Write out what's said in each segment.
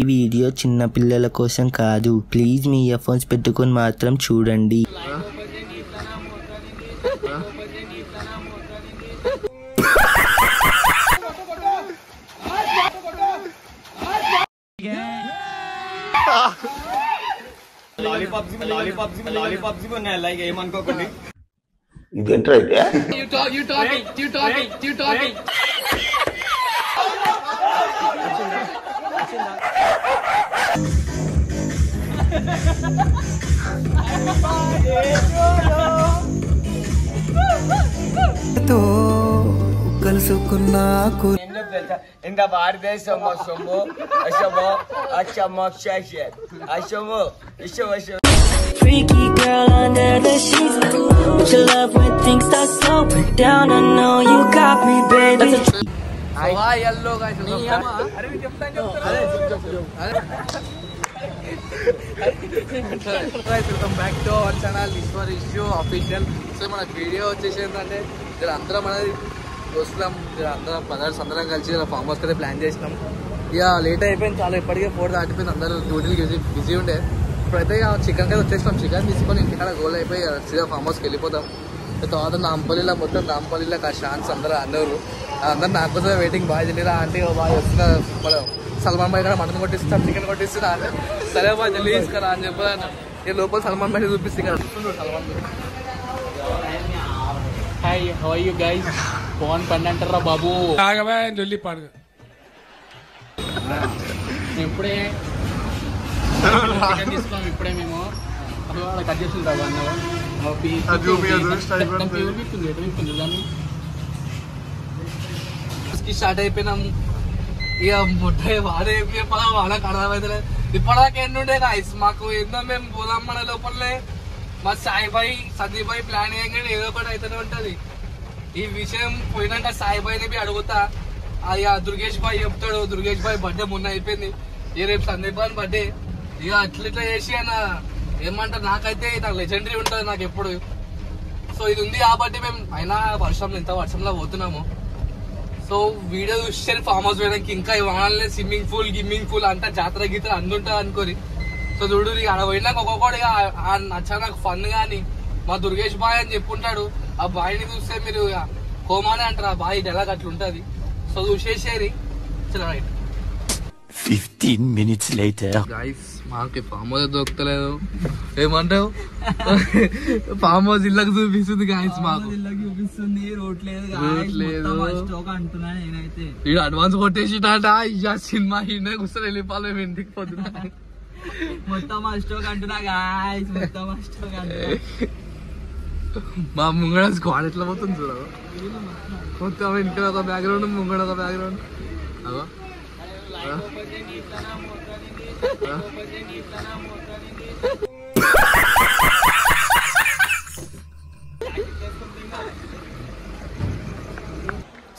ఈ వీడియో చిన్న పిల్లల కోసం కాదు. ప్లీజ్ మీ ఇయర్ ఫోన్స్ పెట్టుకొని మాత్రం చూడండి. ఇదేంట్రా అయితే కలుసుకున్నాకు ఇంత భారతదేశం సొమ్ము అశమో అచ్చమో అశమో ఇష్టం Freaky girl under the sheets. Don't you love when things start slowing down? I know you got me, baby. yellow guys welcome back to our channel Ishwar Issue Official. So మన వీడియో వచ్చేసి ఏంటంటే అందరం అనేది దోస్తులం అందరం brothers అందరం కలిసి farm house అయితే plan చేసినాం. ఇక లేట్ అయిపోయింది చాలా, ఇప్పటికే 4 దాటిపోయింది, అందరూ డ్యూటీలు బిజీ ఉండే. ఇప్పుడైతే చికెన్ అయితే వచ్చేసినాం. చికెన్ తీసుకొని ఇంటికాడ గోల్ అయిపోయి సీదా ఫామ్ హౌస్కి వెళ్ళిపోతాం. తర్వాత నాంపల్లిలో మొత్తం నాంపల్లిలో షాన్స్ అందరూ అందరూ నా కోసం వెయిటింగ్. బాగా తెలియదా అంటే బాగా వస్తున్నారు, మనం సల్మాన్ భాయ్ కూడా మటన్ కొట్టిస్తాం, చికెన్ కొట్టిస్తున్నా. సరే బాగా జల్దీ తీసుకురా అని చెప్పాను. ఈ లోపల సల్మాన్ భాయ్ చూపిస్తే ఇక్కడ Salman bhai. Hi, how are you guys? Phone పని అంటారా బాబు? ఇప్పుడే తీసుకోం, ఇప్పుడే మేము కట్ చేస్తుంటాం స్టార్ట్ అయిపోయినాం. ఇక ముట్ట వాళ్ళకి అర్థమైతే ఇప్పటిదాకా ఎన్నుండే గాయస్ మాకు ఏందో మేము పోదాం మన లోపలనే. మా సాయిబాయి సందీపాయి ప్లాన్ చేయగానే ఏదో ఒకటి అయితేనే ఉంటది. ఈ విషయం పోయినాక సాయిబాయిని అడుగుతా, ఇక దుర్గేష్ భాయ్ చెప్తాడు. దుర్గేష్ భాయ్ బర్త్డే మొన్న అయిపోయింది, రేపు సందీప్ అని బర్త్డే. ఇక అట్లా చేసి ఆయన ఏమంటారు, నాకైతే నాకు లెజెండరీ ఉంటుంది నాకు ఎప్పుడు. సో ఇది ఉంది కాబట్టి మేము అయినా ఇంత వర్షంలో పోతున్నాము. సో వీడియో చూస్తే ఫామ్ హౌస్ పోయడానికి ఇంకా ఇవ్వాలనే స్విమ్మింగ్ పూల్ గిమ్మింగ్ పూల్ అంతా జాతర గీతర అందుంటుంది అనుకోని. సో చూడు అక్కడ పోయినాక ఒక్కొక్కడిగా నచ్చా నాకు ఫన్ గాని మా దుర్గేష్ బాయ్ అని చెప్పుంటాడు. ఆ బాయ్ని చూస్తే మీరు కోమానే అంటారు, ఆ బాయ్ ఎలాగ అట్లా ఉంటది. సో చూసేసేరి చలో రైట్. 15 minutes later. గైస్ మాకు ఫామ్ హౌస్ దొరకలేదు, ఏమంటావు? ఫామ్ హౌస్ ఇళ్ళకి చూపిస్తుంది గైస్, మాకు చూపిస్తుంది. రోడ్ లేదు అంటున్నా నేనైతే. వీడు అడ్వాన్స్ కొట్టేసి సినిమా ఈయన కూర్చొని వెళ్ళిపోవాలి మేము ఇంటికి పోతున్నా. మొత్తం స్టోక్ అంటున్నా గాయస్, మొత్తం స్టోక్ అంటున్నా. మా ముంగడ స్క్వాడ్ ఎట్లా పోతుంది చూడ, మొత్తం ఇంట్లో ఒక బ్యాక్గ్రౌండ్ ముంగడ ఒక బ్యాక్గ్రౌండ్. అదో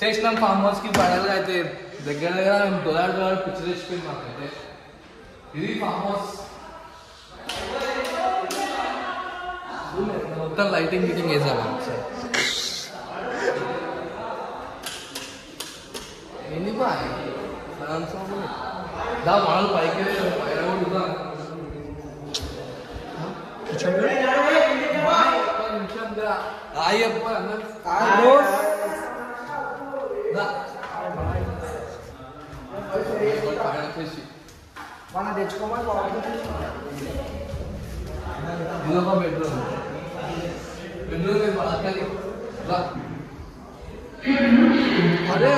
చేసినాం ఫామ్ హౌస్ కి. పడాలి అయితే దగ్గర $1 పిక్చర్ వేసిపోయింది మాకైతే. ఇది ఫామ్ హౌస్ మొత్తం లైటింగ్ గిటింగ్ వేసాము. ఏంది బాయ్ దా వాళ్ళు పైకి మనం తెచ్చుకోమని బెడ్రూమ్ అదే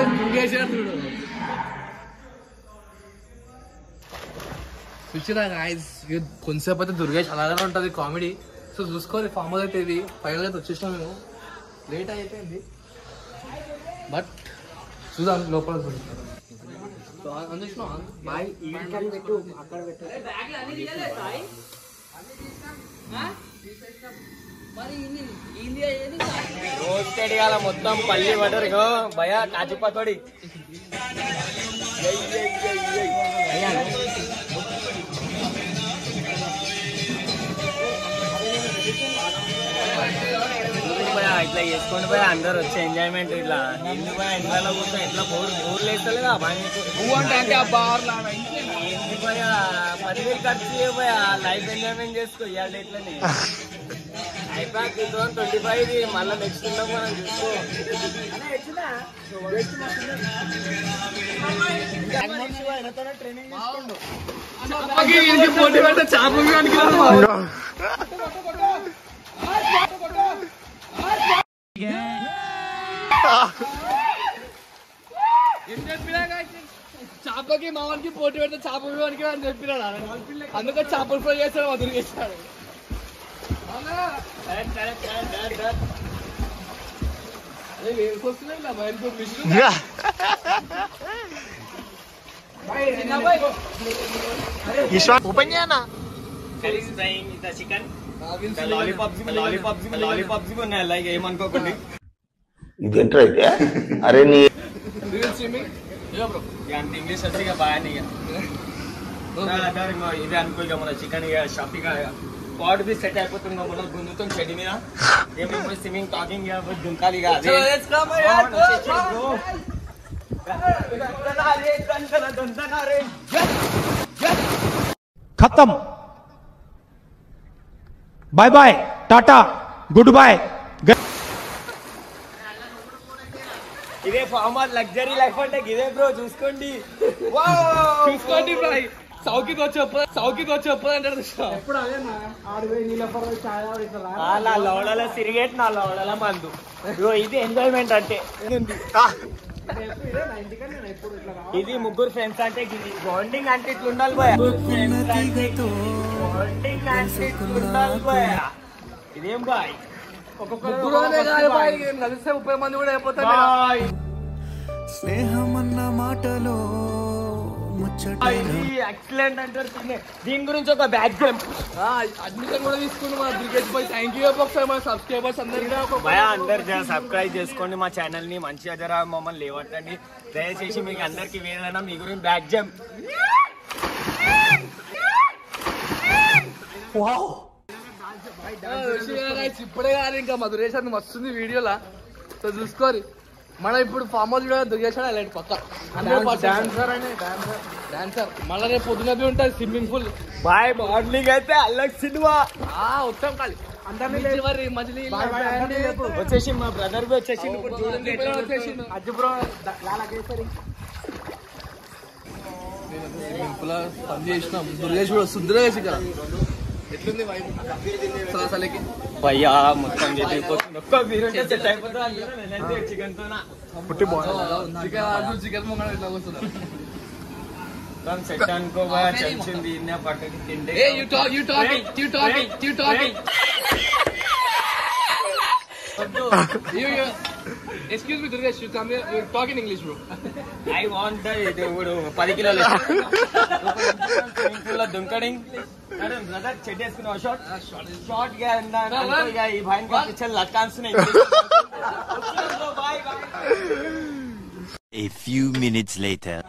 చూడు పిచ్చిరా గాయస్. కొంతసేపు అయితే దుర్గేష్ అలాగే ఉంటుంది కామెడీ. సో చూసుకోవాలి ఫామ్ హౌస్ అయితే. ఇది ఫైనల్ అయితే వచ్చేసినాం మేము, లేట్ అయిపోయింది బట్ చూద్దాం లోపల. మొత్తం పల్లి పడరు భయ కాచిపోతాడు. ఇట్లా చేసుకోండి పోయి అందరు వచ్చే ఎంజాయ్మెంట్ ఇట్లా ఎందుకు ఎండ్లలో కూర్చొని ఎట్లా బోర్లు వేస్తలేదా బాగా అంటే ఆ బార్ 10,000 ఖర్చు చేయబోయా లైఫ్ ఎంజాయ్మెంట్ చేసుకో ఇవాళ ఎట్లనే అయిపోయాక 2025 మళ్ళీ నెక్స్ట్ ఉన్నాం మనం చూసుకో ట్రైనింగ్ చేపకి మావానికి పోటీ పెడితే చేప వివానికి అని చెప్పినాడు అందుకే చేపలు ఫ్రై చేస్తాడు మధురు చేస్తాడు ఓపెన్ చేయనా చికెన్ లాలీపాప్స్ ఉన్నాయి అలాగే ఏమనుకోకండి ఇది ఎంటర్ అయితే అరే నీ ఇంగ్లీష్ వచ్చి ఇక బాగా ఇదే అనుకో ఇక మన చికెన్ ఇక షాప్ ఇక పాట్ బి సెట్ అయిపోతుంది మన గుంజుతో చెడి మీద ఏమేమి స్విమ్మింగ్ టాకింగ్ దుంకాలి ఇక खत्म bye bye tata good bye ఇదే ఫామ్ లగ్జరీ లైఫ్ అంటే ఇదే బ్రో చూసుకోండి చూసుకోండి బాయ్ సౌకికి వచ్చి చెప్పదంటాడు నా లోడల సిరిగేట్ నా లోడల మందు బ్రో ఇది ఎంజాయ్మెంట్ అంటే ఇది ముగ్గురు ఫ్రెండ్స్ అంటే బాండింగ్ అంటే ఇట్లా ఉండాలి బాయ్ బాండింగ్ అంటే ఇట్లా ఉండాలి బాయ్ ఇదేం బాయ్ కలిస్తే 30 మంది కూడా అయిపోతారు స్నేహమన్న మాటలో ఎక్సలెంట్ అంటారు దీని గురించి ఒక బ్యాక్ గేమ్ అడ్మిషన్ కూడా తీసుకుని మన క్రికెట్ బాయ్ థ్యాంక్ యూ ఒకసారి మన సబ్స్క్రైబర్స్ అందరికీ అందరు జర సబ్స్క్రైబ్ చేసుకోండి మా ఛానల్ ని మంచిగా జర మమ్మల్ని లేవట్టండి దయచేసి మీకు అందరికి వేదైనా మీ గురించి బ్యాక్ గేమ్ ఇప్పుడే కాదు ఇంకా మా దురేష్ వస్తుంది వీడియోలా సో చూసుకోరి మన ఇప్పుడు ఫామ్ హౌస్ కూడా దుర్గేశాడు అలాంటి పక్క డాన్సర్ మళ్ళీ రేపు పొద్దున ఉంటుంది స్విమ్మింగ్ పూల్ బాయ్ మార్నింగ్ అయితే అల్లక్ సినిమా ఉత్తమ్ కాలి వచ్చేసి మా బ్రదర్ వచ్చేసి పని చేసినాం దుర్గేష్ కూడా దుర్గేష్ ఇక్కడ ఎట్లుంది అసలుకి భయ్యా మొత్తం ఒక్క వీరుంటే సెట్ అయిపోతుంది చికెన్ తో చికెన్ మొన్న ఇట్లా వస్తుంది సెట్ అనుకో చచ్చింది పక్కకి తింటే Excuse me, Durgesh, you come here. You talk in English, bro. I want the 10 కిలోలు దుంకడింగ్ బ్రదర్ చెడ్డి వేసుకున్నావు షార్ట్ గా ఈ భాయి పిక్చర్ లక్కాల్సిన A few minutes later.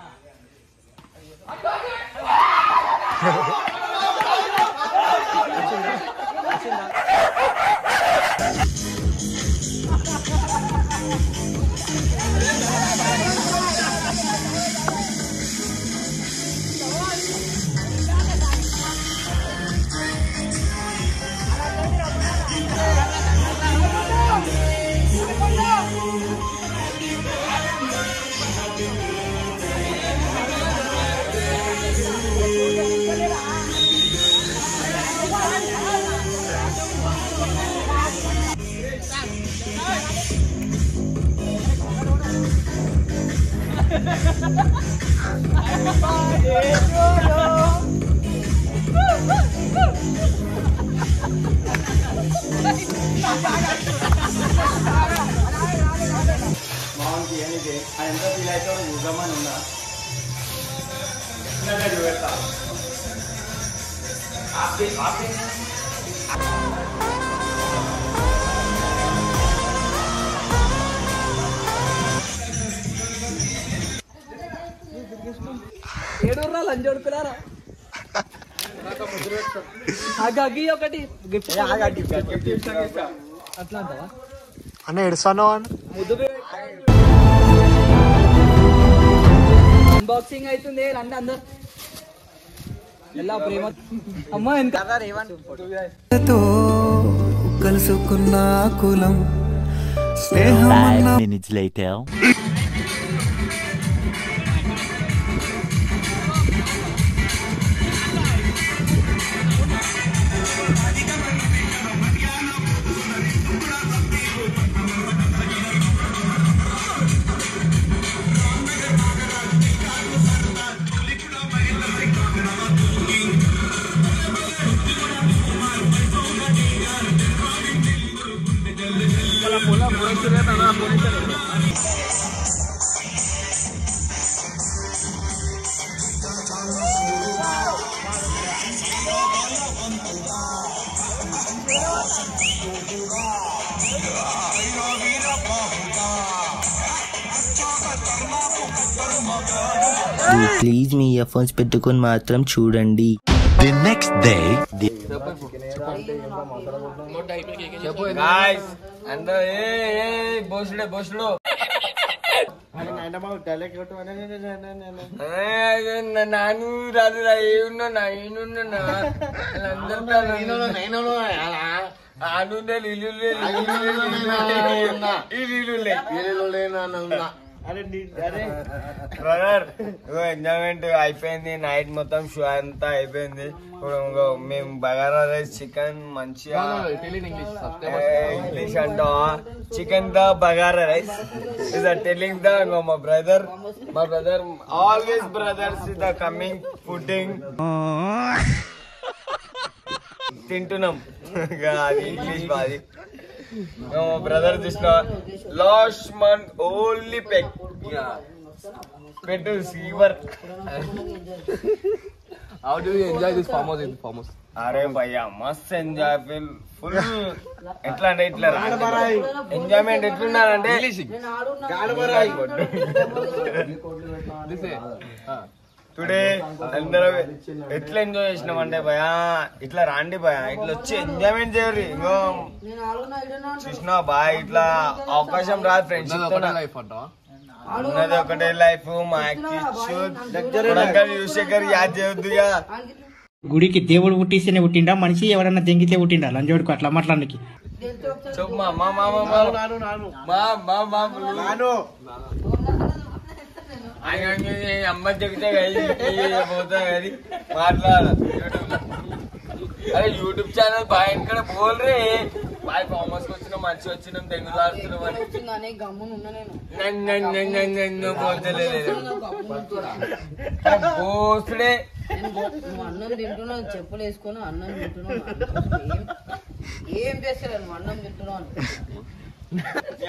మామూలుకి ఏనిదే అది ఎంత ఫీల్ అయితే చూద్దామని ఉన్నా చూపెడతా ఏడుర్రా లంచ్ కొడుకున్నారా అగ్గి ఒకటి గిఫ్ట్ అట్లా అంటావా అన్న ఎడుస్తాను అన్బాక్సింగ్ అవుతుంది రండి అందరు ఎలా ప్రేమ అమ్మ ఎంత కలుసుకున్న కులం స్నేహం 5 minutes later. Please me ear phones పెట్టుకొని మాత్రం చూడండి. The next day, Guys, అందరూ బోసుడు నాను రాదురా ఏమున్నా బ్రదర్ ఎంజాయ్మెంట్ అయిపోయింది. నైట్ మొత్తం షో అంతా అయిపోయింది. ఇప్పుడు మేము బగారా రైస్ చికెన్ మంచిగా ఇంగ్లీష్ అంటావా chicken the bagara rice is telling the మా brother always brothers the coming ఫుడ్డింగ్ తింటున్నాం. అది ఇంగ్లీష్ బాది బ్రదర్ చూసిన లాస్ట్ మంత్ ఓన్లీ పెట్టు సీవర్. How do you enjoy this farm house? అరే భయ్యా మస్త్ ఎంజాయ్ ఫుల్ ఎట్లా అంటే ఇట్లా ఎంజాయ్మెంట్ ఎట్లున్నారంటే టుడే అందరం ఎట్లా ఎంజాయ్ చేసినాం అంటే భయా ఇట్లా రాండి భయా ఇట్లా వచ్చి ఎంజాయ్మెంట్ చేయరు. ఇంకో చూసినా బాయ్ ఇట్లా అవకాశం రాదు ఫ్రెండ్షిప్ ఉన్నది ఒకటే లైఫ్. మా యూశేఖర్ యాద్ చేయొద్దుగా. గుడికి దేవుడు పుట్టిస్తేనే పుట్టిండా మనిషి ఎవరన్నా దెంగితే పుట్టిండా లంజోడుకు అట్లా మాట్లాడడానికి చెప్పు అమ్మ చెప్తే పోతా అది మాట్లాడ అరే యూట్యూబ్ ఛానల్ బాయ్ ఇక్కడ బోల్ రే బాయ్ ఫార్మర్స్ కి వచ్చినాం మంచి వచ్చినాం తెగులాడుతున్నాం అని పోతలేదు పోస్తుడే అన్నం తింటున్నావు చెప్పులు వేసుకొని అన్నం తింటున్నావు ఏం చేస్తారు అన్నం తింటున్నావు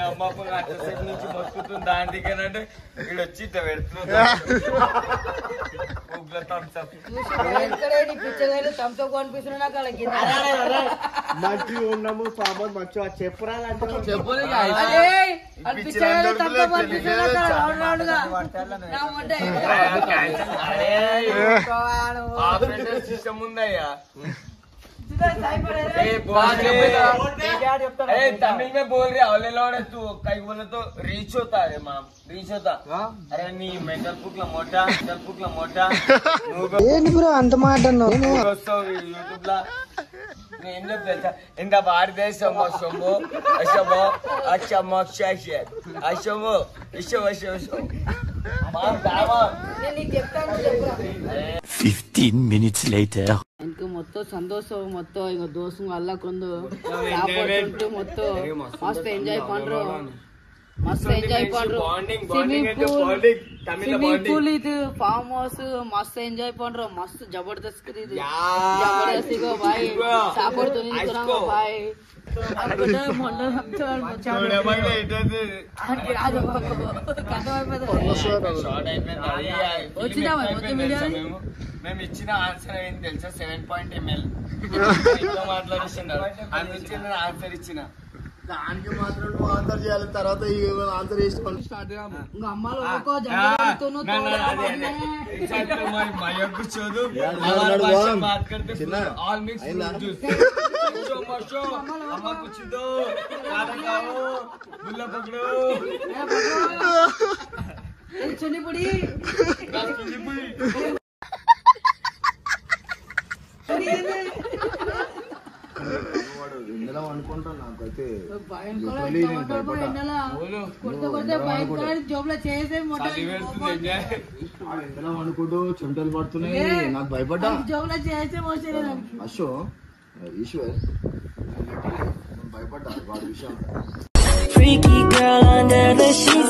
అమ్మ అచ్చసేపు నుంచి మొత్తుతుంది దాని దగ్గరంటే ఇక్కడ వచ్చి ఇట్లా పెడుతున్నా మంచి ఉన్నాము సామాన్ మంచి చెప్పురా సిస్టమ్ ఉందయ్యా. तमिल में बोल रहे हवले लौड़े तू कई बोले तो रीच होता है माम रीच होता. अरे नी मेंटल पुकला मोटा అంత మాట యూట్యూబ్ లా ఏం చెప్తా ఇంత భారతదేశం సొమ్ము అశమో అచ్చమో అశమో ఇషో 15 minutes later. എനിക്ക് മൊത്തം സന്തോഷം മൊത്തം ഇങ്ങ ദോസം അല്ല കൊണ്ട് സാപ്പിട്ട് മൊത്തം മस्त എൻജോയ് പண்றோம் ಮಸ್ತ್ ಎಂಜಾಯ್ ಪண்றோம் ಸ್ವಿಮ್ಮಿಂಗ್ ಪೂಲ್ ಇದು ಫಾರ್ಮ್ ಹೌಸ್ ಮಸ್ತ್ ಎಂಜಾಯ್ ಪண்றோம் ಮಸ್ತ್ ಜಬರ್ದಸ್ತ್ ಇದು ಜಬರ್ದಸ್ತ್ ಗೋ ಭಾई ಸಾಪಡ್ तो नहीं करांगा भाई ಅಕ್ಕಡ ಮೊಂಡ ಚೋಡೆ ಮಗಲೇ ಇಟ್ಟದು ಅಕ್ಕಡ ಅದು ಕಟ అయిపోతది షార్ట్ అయిపోయింది వచ్చినా మొత్తం వీడియో మేము ఇచ్చిన ఆన్సర్ ఏంటి తెలుసా 7 ml ఇంకా మాట్లాడుతున్నారు అందుకే నేను ఆన్సర్ ఇచ్చిన దానికి మాత్రం నువ్వు ఆన్సర్ చేయాలి తర్వాత ఆన్సర్ చేసుకోవాలి స్టార్ట్ ఇంకా అమ్మాలో ఒక్కో జంతువును మరి మయ కూర్చోదు బాత్ करते ఆల్ మిక్స్ జ్యూస్ మషో అమ్మ కూర్చుదో కాదకావు బుల్ల పకడో ఏ చుని పుడి ఇందులో అనుకుంటాను నాకైతే జోబులో చేసే ఇందులో అనుకుంటూ చెమటలు పడుతున్నాయి నాకు భయపడ్డా జోబులో చేసే అశో ఈశ్వర్ భయపడ్డా వాడి విషయం Freaky girl under the sheets.